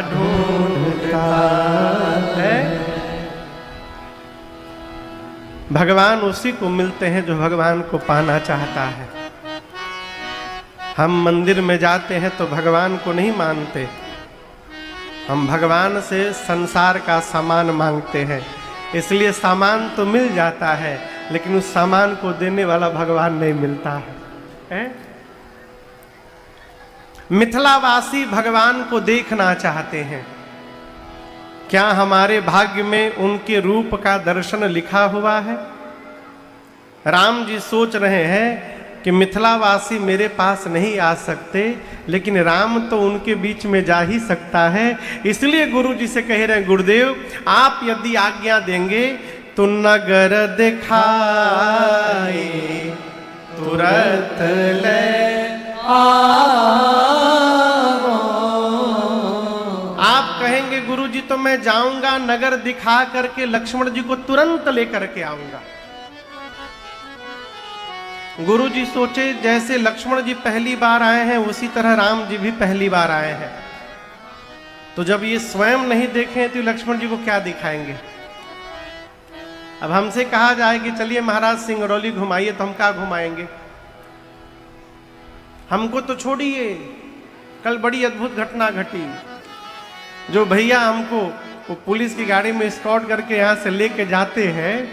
ढूंढता है। भगवान उसी को मिलते हैं जो भगवान को पाना चाहता है। हम मंदिर में जाते हैं तो भगवान को नहीं मानते, हम भगवान से संसार का सामान मांगते हैं। इसलिए सामान तो मिल जाता है, लेकिन उस सामान को देने वाला भगवान नहीं मिलता है। मिथिलावासी भगवान को देखना चाहते हैं। क्या हमारे भाग्य में उनके रूप का दर्शन लिखा हुआ है? राम जी सोच रहे हैं कि मिथिलावासी मेरे पास नहीं आ सकते, लेकिन राम तो उनके बीच में जा ही सकता है। इसलिए गुरु जी से कह रहे हैं, गुरुदेव आप यदि आज्ञा देंगे तो नगर दिखाए तुरंत ले आप कहेंगे गुरु जी तो मैं जाऊंगा, नगर दिखा करके लक्ष्मण जी को तुरंत लेकर के आऊंगा। गुरु जी सोचे जैसे लक्ष्मण जी पहली बार आए हैं उसी तरह राम जी भी पहली बार आए हैं। तो जब ये स्वयं नहीं देखें तो लक्ष्मण जी को क्या दिखाएंगे? अब हमसे कहा जाए कि चलिए महाराज सिंगरौली घुमाइए, तो हम क्या घुमाएंगे? हमको तो छोड़िए। कल बड़ी अद्भुत घटना घटी। जो भैया हमको वो पुलिस की गाड़ी में स्कॉट करके यहाँ से लेके जाते हैं,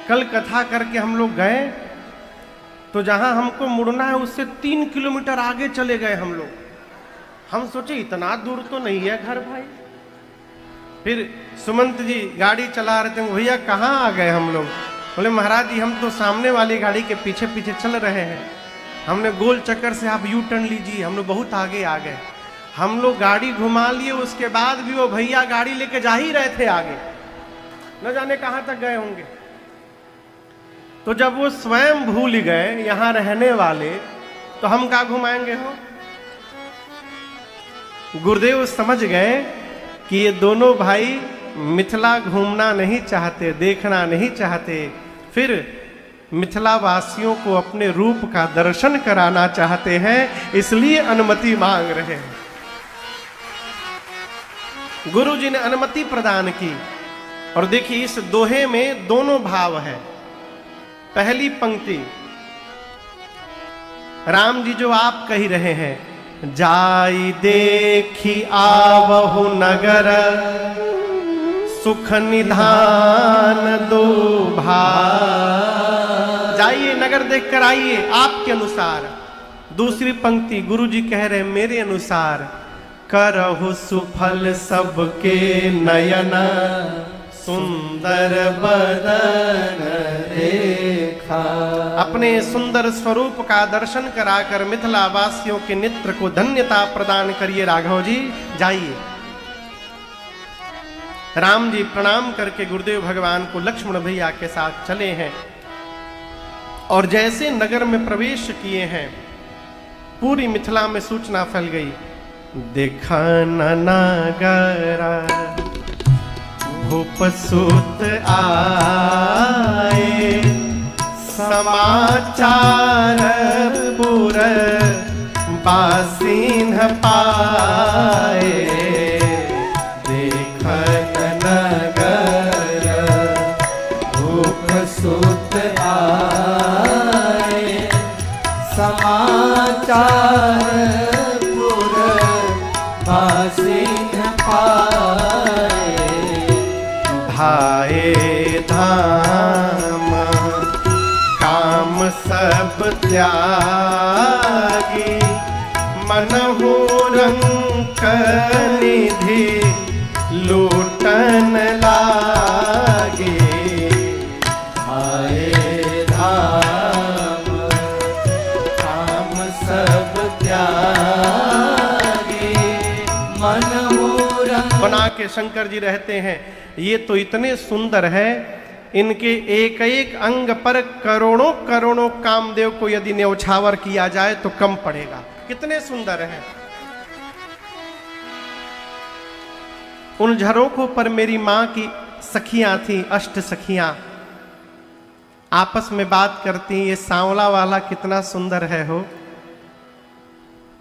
कल कथा करके हम लोग गए तो जहां हमको मुड़ना है उससे 3 किलोमीटर आगे चले गए हम लोग। हम सोचे इतना दूर तो नहीं है घर भाई। फिर सुमंत जी गाड़ी चला रहे थे, भैया कहाँ आ गए हम लोग? बोले महाराज जी हम तो सामने वाली गाड़ी के पीछे पीछे चल रहे हैं। हमने गोल चक्कर से आप यू टर्न लीजिए, हम लोग बहुत आगे आ गए। हम लोग गाड़ी घुमा लिए, उसके बाद भी वो भैया गाड़ी लेके जा ही रहे थे आगे, न जाने कहाँ तक गए होंगे। तो जब वो स्वयं भूल गए यहाँ रहने वाले, तो हम क्या घुमाएंगे हो? गुरुदेव समझ गए कि ये दोनों भाई मिथिला घूमना नहीं चाहते, देखना नहीं चाहते, फिर मिथिला वासियों को अपने रूप का दर्शन कराना चाहते हैं, इसलिए अनुमति मांग रहे हैं। गुरु जी ने अनुमति प्रदान की। और देखिए इस दोहे में दोनों भाव है। पहली पंक्ति राम जी जो आप कह रहे हैं, जाई देखी आवहु नगर सुख निधान दो भाई। जाइए नगर देख कर आइए आपके अनुसार। दूसरी पंक्ति गुरु जी कह रहे हैं मेरे अनुसार, करहु सुफल सबके नयन सुंदर बदन देखा। अपने सुंदर स्वरूप का दर्शन कराकर मिथिला वासियों के नेत्र को धन्यता प्रदान करिए राघव जी, जाइए। राम जी प्रणाम करके गुरुदेव भगवान को लक्ष्मण भैया के साथ चले हैं। और जैसे नगर में प्रवेश किए हैं, पूरी मिथिला में सूचना फैल गई, देखा नगरा भूपसुत आए, समाचार पुर बासीन पाए। देखन नगर भूपसुत आए, समाचार पुर बासीन पाए। भाए धाम काम सब त्यागी, मनहु रंक निधि लूटन लागे। भाए धाम काम सब त्यागी, मनहु रंक। बना के शंकर जी रहते हैं। ये तो इतने सुंदर है, इनके एक एक अंग पर करोड़ों करोड़ों कामदेव को यदि न्यौछावर किया जाए तो कम पड़ेगा। कितने सुंदर हैं। उन झरोखों पर मेरी मां की सखियां थी, 8 सखियां आपस में बात करती। ये सांवला वाला कितना सुंदर है हो।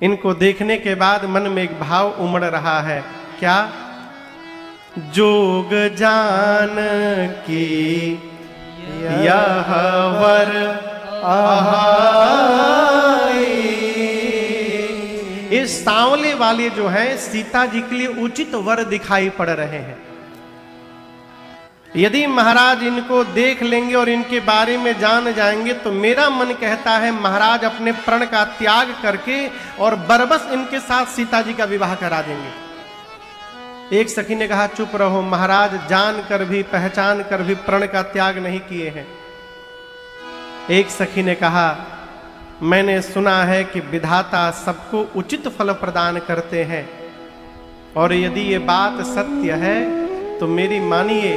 इनको देखने के बाद मन में एक भाव उमड़ रहा है, क्या? जोग जान की यह वर आहाई। ये सांवले वाले जो हैं सीता जी के लिए उचित वर दिखाई पड़ रहे हैं। यदि महाराज इनको देख लेंगे और इनके बारे में जान जाएंगे तो मेरा मन कहता है महाराज अपने प्रण का त्याग करके और बरबस इनके साथ सीता जी का विवाह करा देंगे। एक सखी ने कहा चुप रहो महाराज, जान कर भी पहचान कर भी प्रण का त्याग नहीं किए हैं। एक सखी ने कहा मैंने सुना है कि विधाता सबको उचित फल प्रदान करते हैं और यदि ये बात सत्य है तो मेरी मानिए,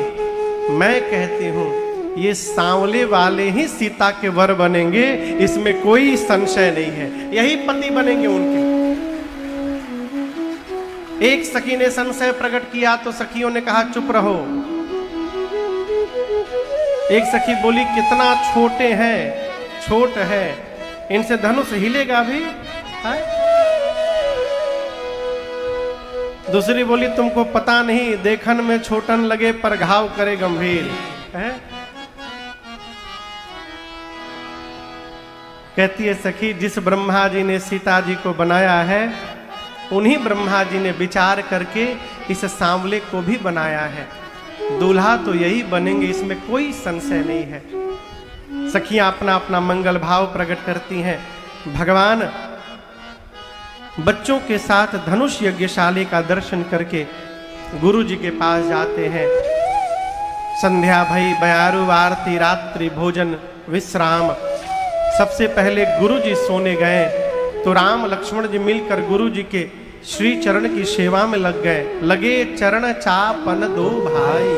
मैं कहती हूं ये सांवले वाले ही सीता के वर बनेंगे, इसमें कोई संशय नहीं है। यही पति बनेंगे उनके। एक सखी ने संशय प्रकट किया तो सखियों ने कहा चुप रहो। एक सखी बोली कितना छोटे हैं, छोट है, इनसे धनुष हिलेगा भी है? दूसरी बोली तुमको पता नहीं, देखन में छोटन लगे पर घाव करे गंभीर है? कहती है सखी जिस ब्रह्मा जी ने सीता जी को बनाया है उन्हीं ब्रह्मा जी ने विचार करके इस सांवले को भी बनाया है। दूल्हा तो यही बनेंगे, इसमें कोई संशय नहीं है। सखियां अपना अपना मंगल भाव प्रकट करती हैं। भगवान बच्चों के साथ धनुष यज्ञशाले का दर्शन करके गुरु जी के पास जाते हैं। संध्या भई, बयारू आरती, रात्रि भोजन, विश्राम। सबसे पहले गुरु जी सोने गए तो राम लक्ष्मण जी मिलकर गुरु जी के श्री चरण की सेवा में लग गए। लगे चरण चापन दो भाई।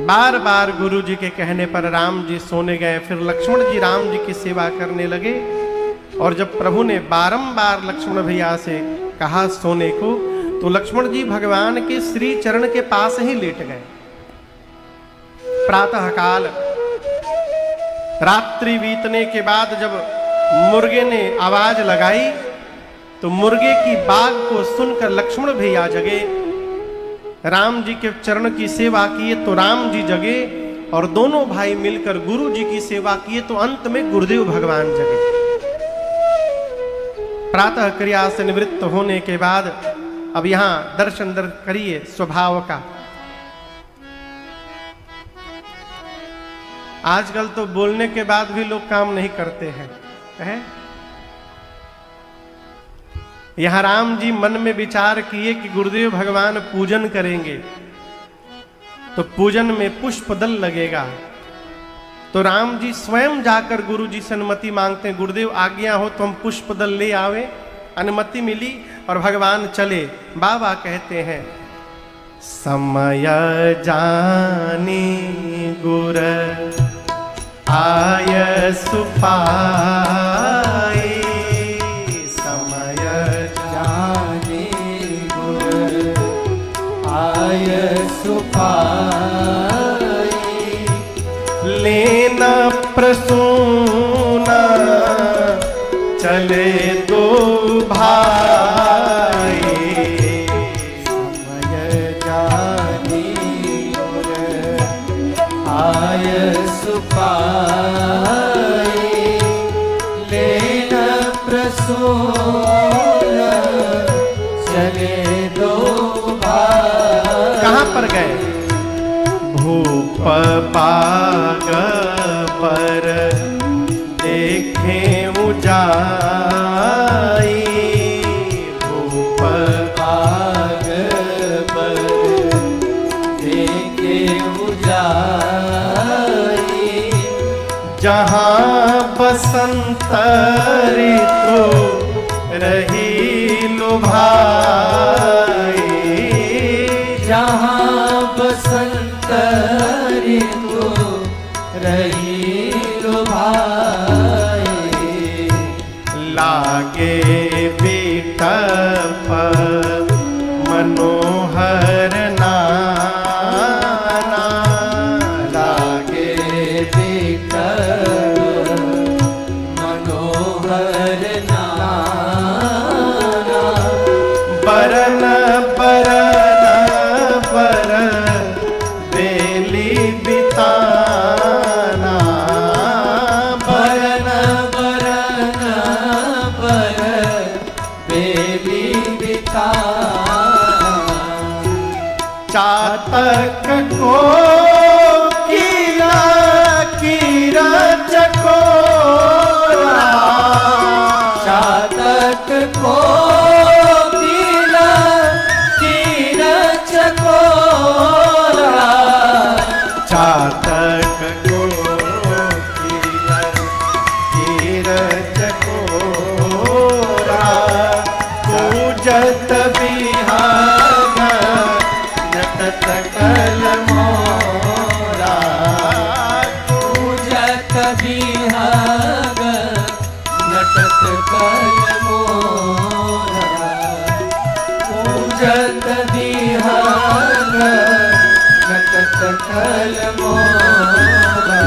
बार बार गुरु जी के कहने पर राम जी सोने गए। फिर लक्ष्मण जी राम जी की सेवा करने लगे और जब प्रभु ने बारंबार लक्ष्मण भैया से कहा सोने को तो लक्ष्मण जी भगवान के श्री चरण के पास ही लेट गए। प्रातः काल रात्रि बीतने के बाद जब मुर्गे ने आवाज लगाई तो मुर्गे की बाग को सुनकर लक्ष्मण भैया जगे। राम जी के चरण की सेवा किए तो राम जी जगे और दोनों भाई मिलकर गुरु जी की सेवा किए तो अंत में गुरुदेव भगवान जगे। प्रातः क्रिया से निवृत्त होने के बाद अब यहां दर्शन करिए स्वभाव का। आजकल तो बोलने के बाद भी लोग काम नहीं करते हैं। यहां राम जी मन में विचार किए कि गुरुदेव भगवान पूजन करेंगे तो पूजन में पुष्प दल लगेगा। तो राम जी स्वयं जाकर गुरु जी से अनुमति मांगते हैं, गुरुदेव आज्ञा हो तो हम पुष्प दल ले आवे। अनुमति मिली और भगवान चले। बाबा कहते हैं समय जानी गुर आय सुपाई। समय जानी गुर आय सुपाई। लेना प्रसूना चले दो भाई। समय जानी गुर आय सुपाई। लेना प्रसूना चले दो भाई। कहां पर गए? भूप बाग पर देखे उजाई। भूप बाग पर देखे उजाई। जहां बसंत ऋतु रही लुभाई। जहां बसंत ऋतु रही लुभाई। लागे बिटप मनोहर नाना। लागे बिटप मनोहर नाना। बरन चातक को कीला कीरा चकोरा, चातक को कीला कीरा चकोरा, चातक को कीला कीरा चकोरा, पूजत बिहाग नटत कल मोरा, पूजत बिहाग नटत कल मोरा, पूजत बिहाग नटत कल मोरा।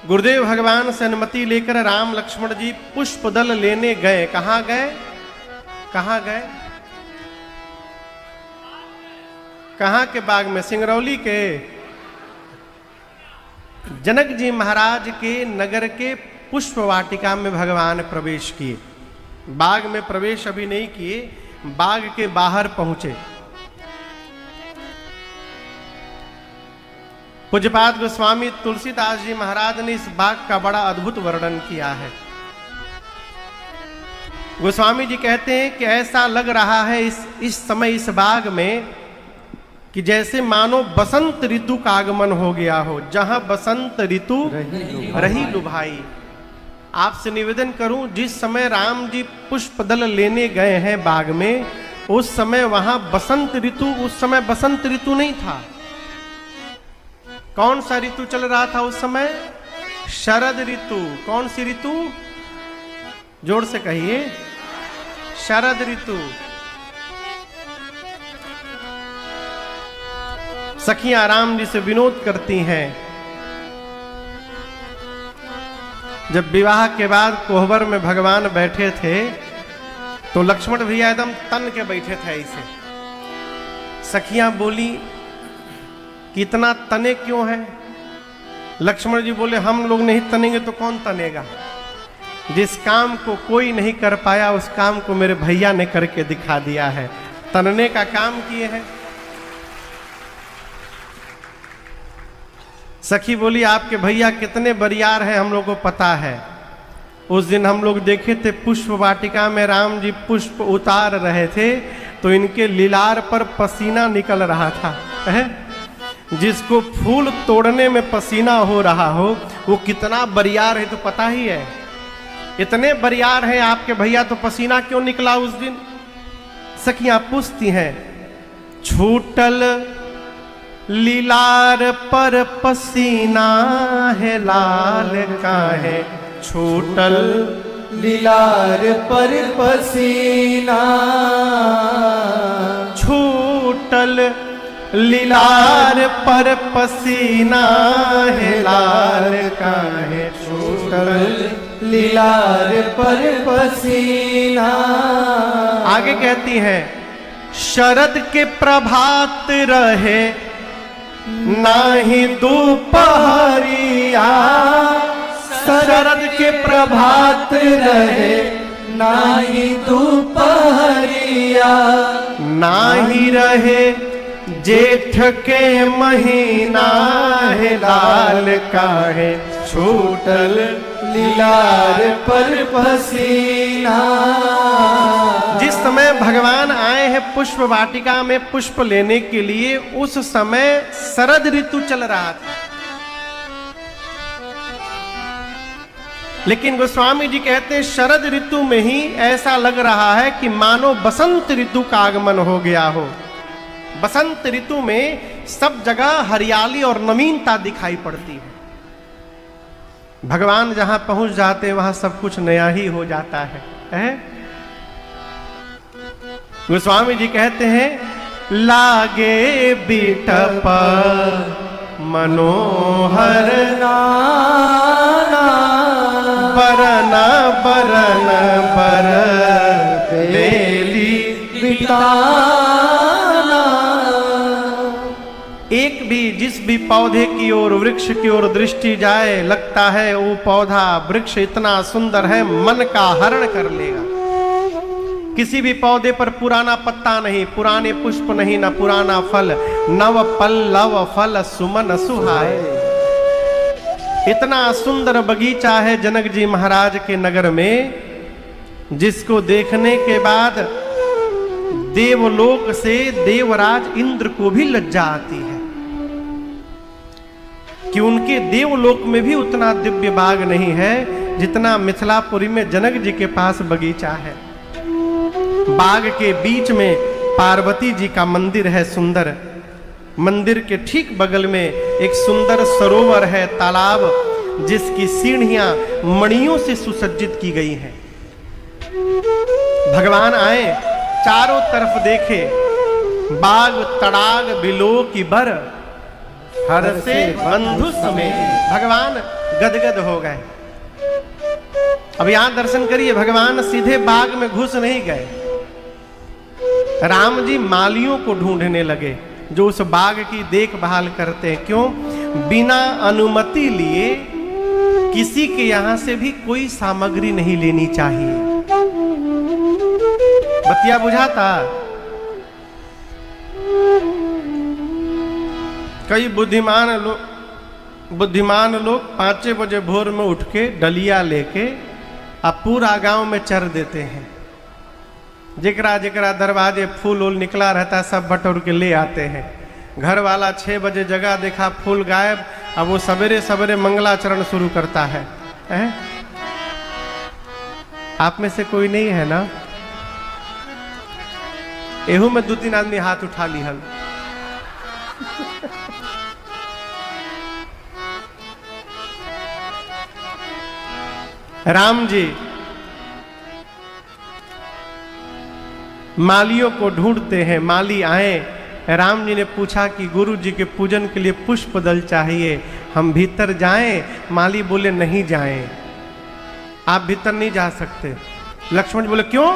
गुरुदेव भगवान से अनुमति लेकर राम लक्ष्मण जी पुष्प दल लेने गए। कहां गए? कहां गए? कहां के बाग में? सिंगरौली के जनक जी महाराज के नगर के पुष्प वाटिका में भगवान प्रवेश किए। बाग में प्रवेश अभी नहीं किए, बाग के बाहर पहुंचे। पूज्यपाद गोस्वामी तुलसीदास जी महाराज ने इस बाग का बड़ा अद्भुत वर्णन किया है। गोस्वामी जी कहते हैं कि ऐसा लग रहा है इस समय इस बाग में कि जैसे मानो बसंत ऋतु का आगमन हो गया हो। जहां बसंत ऋतु रही लुभाई। आपसे निवेदन करूं, जिस समय राम जी पुष्प दल लेने गए हैं बाग में, उस समय वहां बसंत ऋतु, उस समय बसंत ऋतु नहीं था। कौन सा ऋतु चल रहा था उस समय? शरद ऋतु। कौन सी ऋतु? जोर से कहिए, शरद ऋतु। सखियां राम जी से विनोद करती हैं। जब विवाह के बाद कोहबर में भगवान बैठे थे तो लक्ष्मण भैया एकदम तन के बैठे थे ऐसे। सखियां बोली कि इतना तने क्यों है? लक्ष्मण जी बोले हम लोग नहीं तनेंगे तो कौन तनेगा? जिस काम को कोई नहीं कर पाया उस काम को मेरे भैया ने करके दिखा दिया है। तनने का काम किए हैं। सखी बोली आपके भैया कितने बरियार हैं हम लोग को पता है। उस दिन हम लोग देखे थे पुष्प वाटिका में राम जी पुष्प उतार रहे थे तो इनके लीलार पर पसीना निकल रहा था। जिसको फूल तोड़ने में पसीना हो रहा हो वो कितना बरियार है तो पता ही है। इतने बरियार हैं आपके भैया तो पसीना क्यों निकला उस दिन? सखियां पूछती हैं। छूटल लीलार पर पसीना है लाल का है, छूटल लीलार पर पसीना, छूटल लीलार पर पसीना है लाल का है, छूटल लीलार पर पसीना। आगे कहती है शरद के प्रभात रहे नाही दोपहरिया, शरद के प्रभात रहे नाही दोपहरिया, नाही रहे जेठ के महीना है लाल का है, छूटल लीलार पर पसीना। जिस समय भगवान आए हैं पुष्प वाटिका में पुष्प लेने के लिए उस समय शरद ऋतु चल रहा था। लेकिन गोस्वामी जी कहते हैं शरद ऋतु में ही ऐसा लग रहा है कि मानो बसंत ऋतु का आगमन हो गया हो। बसंत ऋतु में सब जगह हरियाली और नवीनता दिखाई पड़ती है। भगवान जहां पहुंच जाते हैं वहां सब कुछ नया ही हो जाता है। गोस्वामी जी कहते हैं लागे बिटप मनोहर नाना, बरना बरन बर बेली बिताना। एक भी जिस भी पौधे की ओर वृक्ष की ओर दृष्टि जाए लगता है वो पौधा वृक्ष इतना सुंदर है मन का हरण कर लेगा। किसी भी पौधे पर पुराना पत्ता नहीं, पुराने पुष्प नहीं, न पुराना फल, नव पल्लव फल सुमन सुहाए। इतना सुंदर बगीचा है जनक जी महाराज के नगर में, जिसको देखने के बाद देवलोक से देवराज इंद्र को भी लज्जा आती है कि उनके देवलोक में भी उतना दिव्य बाग नहीं है जितना मिथिलापुरी में जनक जी के पास बगीचा है। बाग के बीच में पार्वती जी का मंदिर है सुंदर। मंदिर के ठीक बगल में एक सुंदर सरोवर है, तालाब, जिसकी सीढ़ियां मणियों से सुसज्जित की गई हैं। भगवान आए, चारों तरफ देखे, बाग तड़ाग बिलो की बर, हर से बंधु समेत। भगवान गदगद हो गए। अब यहां दर्शन करिए, भगवान सीधे बाग में घुस नहीं गए। राम जी मालियों को ढूंढने लगे जो उस बाग की देखभाल करते हैं। क्यों? बिना अनुमति लिए किसी के यहां से भी कोई सामग्री नहीं लेनी चाहिए। बतिया बुझाता? कई बुद्धिमान लोग 5 बजे भोर में उठ के डलिया लेके अब पूरा गांव में चर देते हैं। जिकरा जिकरा दरवाजे फूल उल निकला रहता सब बटोर के ले आते हैं। घर वाला 6 बजे जगह देखा फूल गायब, अब वो सवेरे सवेरे मंगलाचरण शुरू करता है। आप में से कोई नहीं है ना? एहू में 2-3 आदमी हाथ उठा ली हल। राम जी मालियों को ढूंढते हैं। माली आए, राम जी ने पूछा कि गुरु जी के पूजन के लिए पुष्प दल चाहिए, हम भीतर जाएं? माली बोले नहीं जाएं, आप भीतर नहीं जा सकते। लक्ष्मण जी बोले क्यों?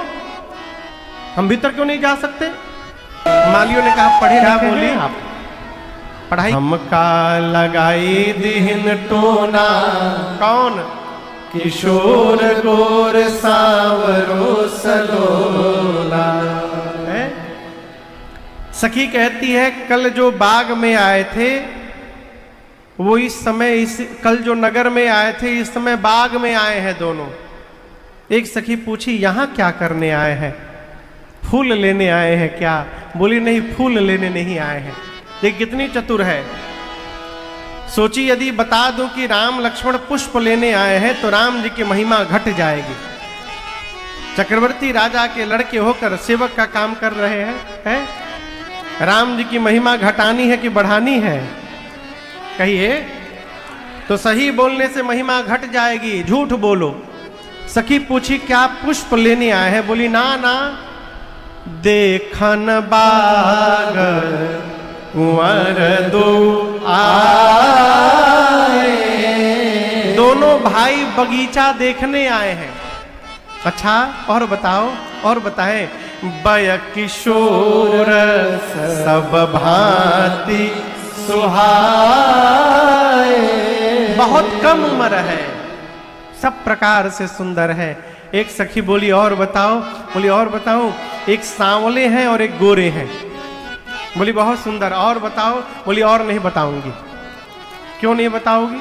हम भीतर क्यों नहीं जा सकते? मालियों ने कहा पढ़े लिखे बोले आप पढ़ाई। हमका लगाई दिहिन टोना, कौन? किशोर गोर सांवरो सलोला। सखी कहती है कल जो बाग में आए थे वो इस समय कल जो नगर में आए थे इस समय बाग में आए हैं दोनों। एक सखी पूछी यहां क्या करने आए हैं? फूल लेने आए हैं क्या? बोली नहीं, फूल लेने नहीं आए हैं। देख कितनी चतुर है। सोची यदि बता दूं कि राम लक्ष्मण पुष्प लेने आए हैं तो राम जी की महिमा घट जाएगी। चक्रवर्ती राजा के लड़के होकर सेवक का काम कर रहे हैं, राम जी की महिमा घटानी है कि बढ़ानी है? कहिए तो सही बोलने से महिमा घट जाएगी, झूठ बोलो। सखी पूछी क्या पुष्प लेने आए हैं? बोली ना ना, देखन बाग कुंवर दो आए। दोनों भाई बगीचा देखने आए हैं। अच्छा और बताओ, और बताएं। बय किशोर सब भांति सुहाए। बहुत कम उम्र है, सब प्रकार से सुंदर है। एक सखी बोली और बताओ? बोली और बताओ। एक सांवले हैं और एक गोरे हैं। बोली बहुत सुंदर, और बताओ? बोली और नहीं बताऊंगी। क्यों नहीं बताओगी?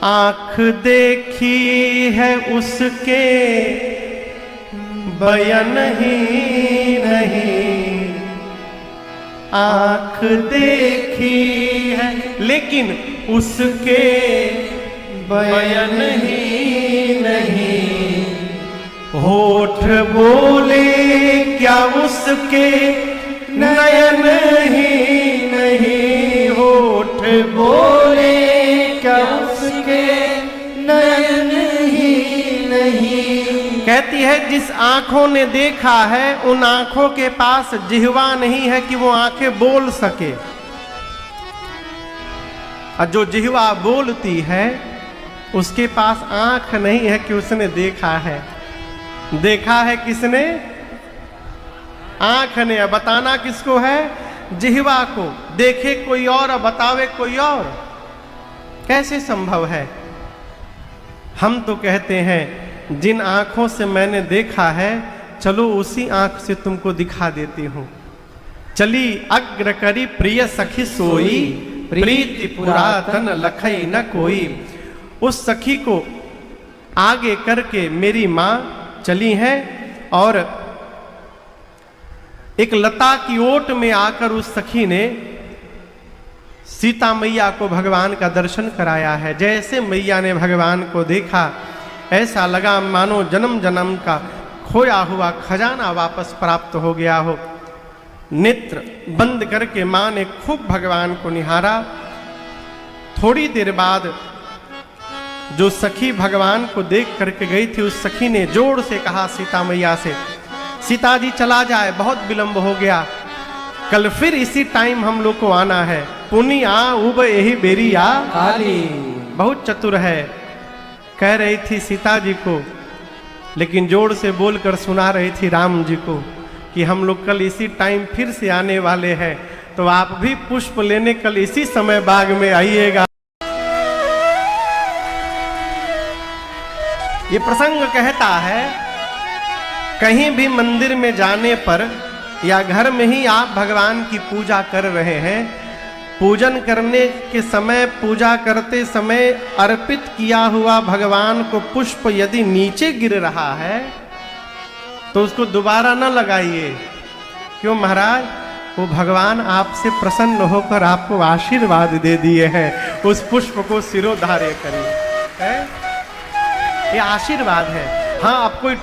आंख देखी है उसके बयान ही नहीं, आंख देखी है लेकिन उसके बयान ही नहीं। होठ बोले क्या उसके नयन ही नहीं, होठ बोले क्या उसके नयन ही नहीं। कहती है जिस आंखों ने देखा है उन आंखों के पास जिह्वा नहीं है कि वो आंखें बोल सके, और जो जिह्वा बोलती है उसके पास आंख नहीं है कि उसने देखा है। देखा है किसने? आंख ने। अब बताना किसको है? जिह्वा को। देखे कोई और और बतावे कोई और, कैसे संभव है? हम तो कहते हैं जिन आँखों से मैंने देखा है, चलो उसी आँख से तुमको दिखा देती हूँ। चली अग्र करी प्रिय सखी सोई, प्रीति पुरातन लखई न कोई। उस सखी को आगे करके मेरी माँ चली है और एक लता की ओट में आकर उस सखी ने सीता मैया को भगवान का दर्शन कराया है। जैसे मैया ने भगवान को देखा, ऐसा लगा मानो जन्म जन्म का खोया हुआ खजाना वापस प्राप्त हो गया हो। नेत्र बंद करके माँ ने खूब भगवान को निहारा। थोड़ी देर बाद जो सखी भगवान को देख करके गई थी, उस सखी ने जोर से कहा सीता मैया से, सीता जी चला जाए, बहुत विलंब हो गया, कल फिर इसी टाइम हम लोग को आना है। पुनी आ उब यही बेरी आ काली। बहुत चतुर है, कह रही थी सीता जी को, लेकिन जोर से बोलकर सुना रही थी राम जी को कि हम लोग कल इसी टाइम फिर से आने वाले हैं, तो आप भी पुष्प लेने कल इसी समय बाग में आइएगा। ये प्रसंग कहता है कहीं भी मंदिर में जाने पर या घर में ही आप भगवान की पूजा कर रहे हैं, पूजन करने के समय, पूजा करते समय अर्पित किया हुआ भगवान को पुष्प यदि नीचे गिर रहा है तो उसको दोबारा न लगाइए। क्यों महाराज? वो भगवान आपसे प्रसन्न होकर आपको आशीर्वाद दे दिए हैं, उस पुष्प को सिरोधार्य करिए। ये आशीर्वाद है। हाँ, आप कोई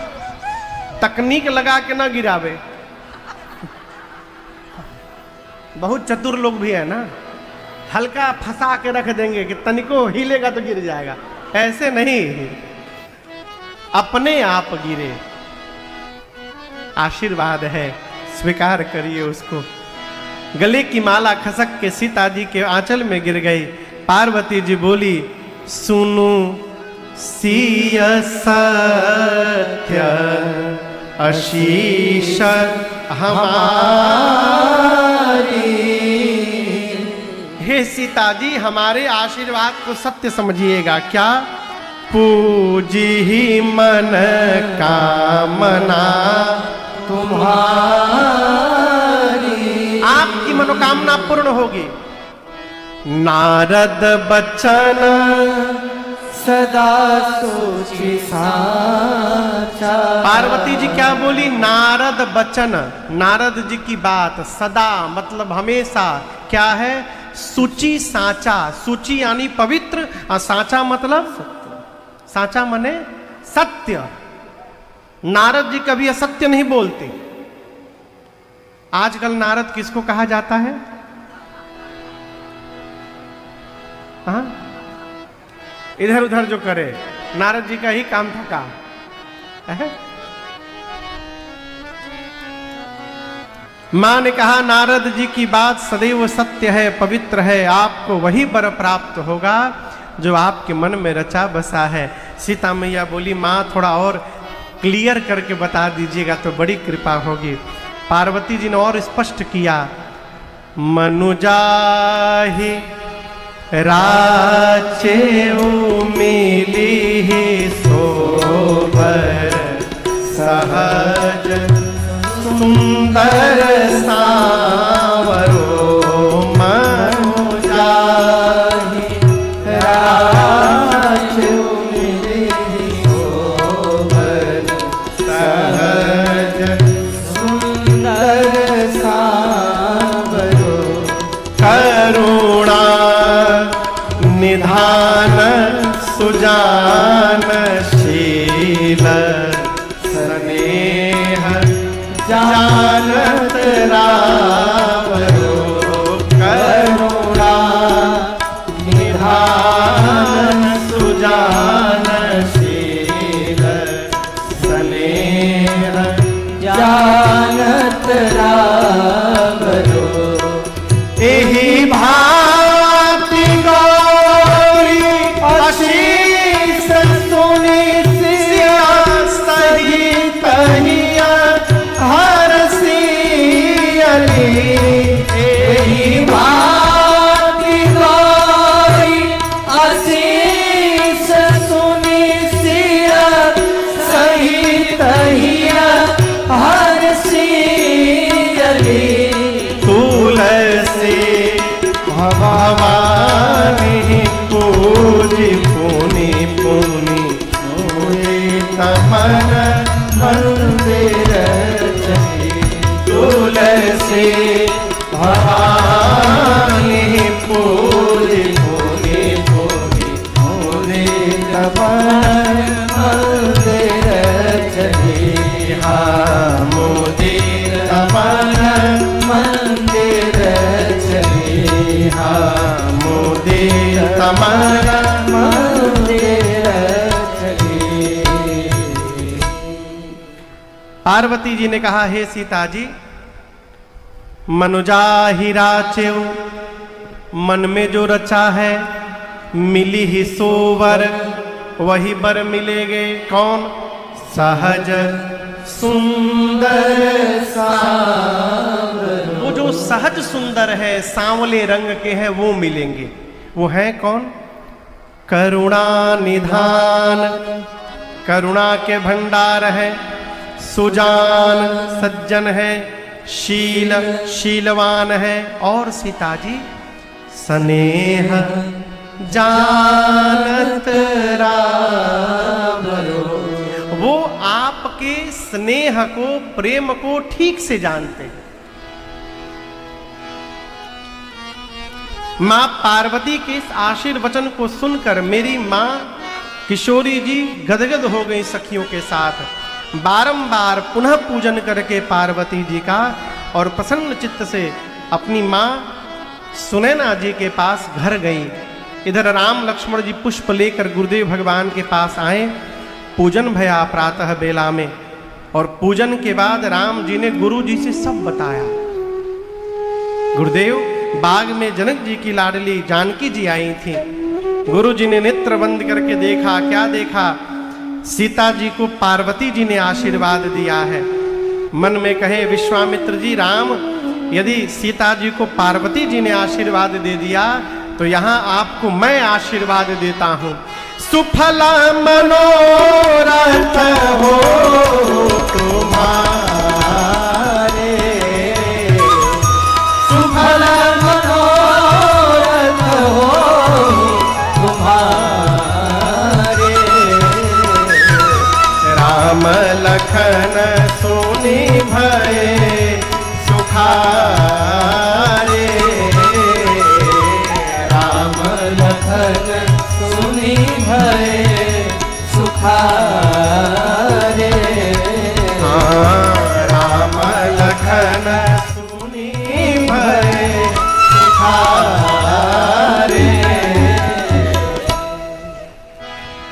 तकनीक लगा के ना गिरावे। बहुत चतुर लोग भी है ना, हल्का फंसा के रख देंगे कि तनिको हिलेगा तो गिर जाएगा। ऐसे नहीं, अपने आप गिरे। आशीर्वाद है, स्वीकार करिए उसको। गले की माला खसक के सीता जी के आंचल में गिर गई। पार्वती जी बोली, सुनु सिय सत्य आशीष हमारी। हे सीता जी, हमारे आशीर्वाद को सत्य समझिएगा। क्या? पूजी ही मन कामना तुम्हारी, आपकी मनोकामना पूर्ण होगी। नारद बचन सदा सोची साचा। पार्वती जी क्या बोली? नारद बचन, नारद जी की बात, सदा मतलब हमेशा। क्या है? सूची साचा। सूची यानी पवित्र और साचा मतलब साचा माने सत्य। नारद जी कभी असत्य नहीं बोलते। आजकल नारद किसको कहा जाता है? हाँ, इधर उधर जो करे, नारद जी का ही काम था का है? मां ने कहा नारद जी की बात सदैव सत्य है, पवित्र है, आपको वही वर प्राप्त होगा जो आपके मन में रचा बसा है। सीता मैया बोली, मां थोड़ा और क्लियर करके बता दीजिएगा तो बड़ी कृपा होगी। पार्वती जी ने और स्पष्ट किया, मनुजाहि राचे मिली सोबर सहज सुंदर सावरो। मनुजाहि राचे मिली सोबर सहज सुंदर सावरो। करुणा निधान सुजानशील स्नेह जानत रावरो। करुणा निधान सुजानशील स्नेह जानत रावरो। एहि भांति गौरी आशीष तपन मंदिर चलिहा मोदीर तपन मंदिर चलिहा मोदीर तपन मंदिर चलिहा। पार्वती जी ने कहा, हे सीता जी, मनुजा ही राचेव, मन में जो रचा है मिली ही सोवर, वही बर मिलेगे। कौन? सहज सुंदर सांवर। वो जो सहज सुंदर है, सांवले रंग के हैं, वो मिलेंगे। वो है कौन? करुणा निधान, करुणा के भंडार है, सुजान सज्जन है, शील शीलवान है, और सीता जी स्नेह जानत राम। वो आपके स्नेह को, प्रेम को ठीक से जानते हैं। मां पार्वती के इस आशीर्वचन को सुनकर मेरी मां किशोरी जी गदगद हो गई सखियों के साथ। बारंबार पुनः पूजन करके पार्वती जी का, और प्रसन्न चित्त से अपनी मां सुनैना जी के पास घर गई। इधर राम लक्ष्मण जी पुष्प लेकर गुरुदेव भगवान के पास आए। पूजन भया प्रातः बेला में, और पूजन के बाद राम जी ने गुरु जी से सब बताया। गुरुदेव, बाग में जनक जी की लाडली जानकी जी आई थी। गुरु जी ने नेत्र बंद करके देखा। क्या देखा? सीता जी को पार्वती जी ने आशीर्वाद दिया है। मन में कहे विश्वामित्र जी, राम, यदि सीता जी को पार्वती जी ने आशीर्वाद दे दिया तो यहाँ आपको मैं आशीर्वाद देता हूँ। सुफला मनोरथ हो तुम्हारे, सुफल मनोरथ हो तुम्हारे, राम लखन सोनी भये सुखारे, राम लखन सुनी भये सुखारे। राम लखन सुनी भये सुखारे।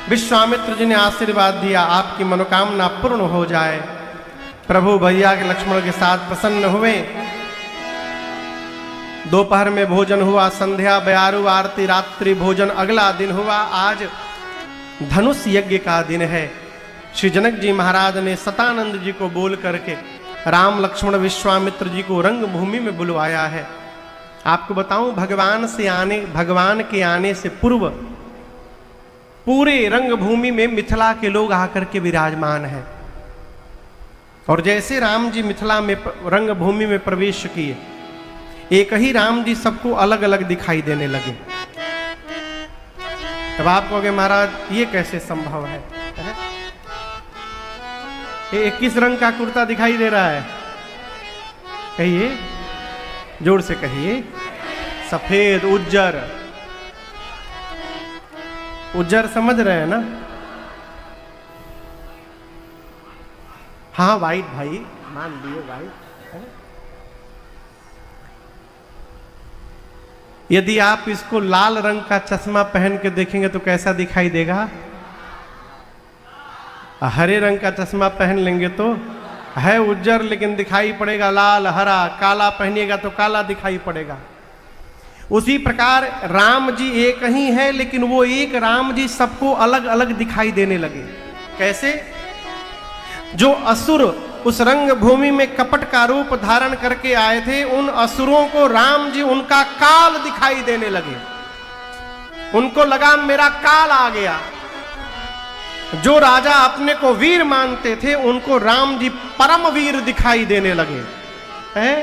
विश्वामित्र जी ने आशीर्वाद दिया, आपकी मनोकामना पूर्ण हो जाए। प्रभु भैया के लक्ष्मण के साथ प्रसन्न हुए। दोपहर में भोजन हुआ, संध्या बयारू आरती, रात्रि भोजन अगला दिन हुआ। आज धनुष यज्ञ का दिन है। श्री जनक जी महाराज ने सतानंद जी को बोल करके राम लक्ष्मण विश्वामित्र जी को रंग भूमि में बुलवाया है। आपको बताऊं, भगवान के आने से पूर्व पूरे रंग भूमि में मिथिला के लोग आकर के विराजमान हैं। और जैसे राम जी मिथिला में रंग भूमि में प्रवेश किए, एक ही राम जी सबको अलग अलग दिखाई देने लगे। तब आप कहोगे, महाराज ये कैसे संभव है? ये किस रंग का कुर्ता दिखाई दे रहा है? कहिए, जोर से कहिए। सफेद, उज्जर। उज्जर समझ रहे हैं ना? हाँ, वाइट भाई, मान लिए वाइट। यदि आप इसको लाल रंग का चश्मा पहन के देखेंगे तो कैसा दिखाई देगा? हरे रंग का चश्मा पहन लेंगे तो है उज्जर, लेकिन दिखाई पड़ेगा लाल, हरा। काला पहनिएगा तो काला दिखाई पड़ेगा। उसी प्रकार राम जी एक ही है, लेकिन वो एक राम जी सबको अलग अलग दिखाई देने लगे। कैसे? जो असुर उस रंग भूमि में कपट का रूप धारण करके आए थे, उन असुरों को राम जी उनका काल दिखाई देने लगे। उनको लगा मेरा काल आ गया। जो राजा अपने को वीर मानते थे, उनको राम जी परम वीर दिखाई देने लगे। है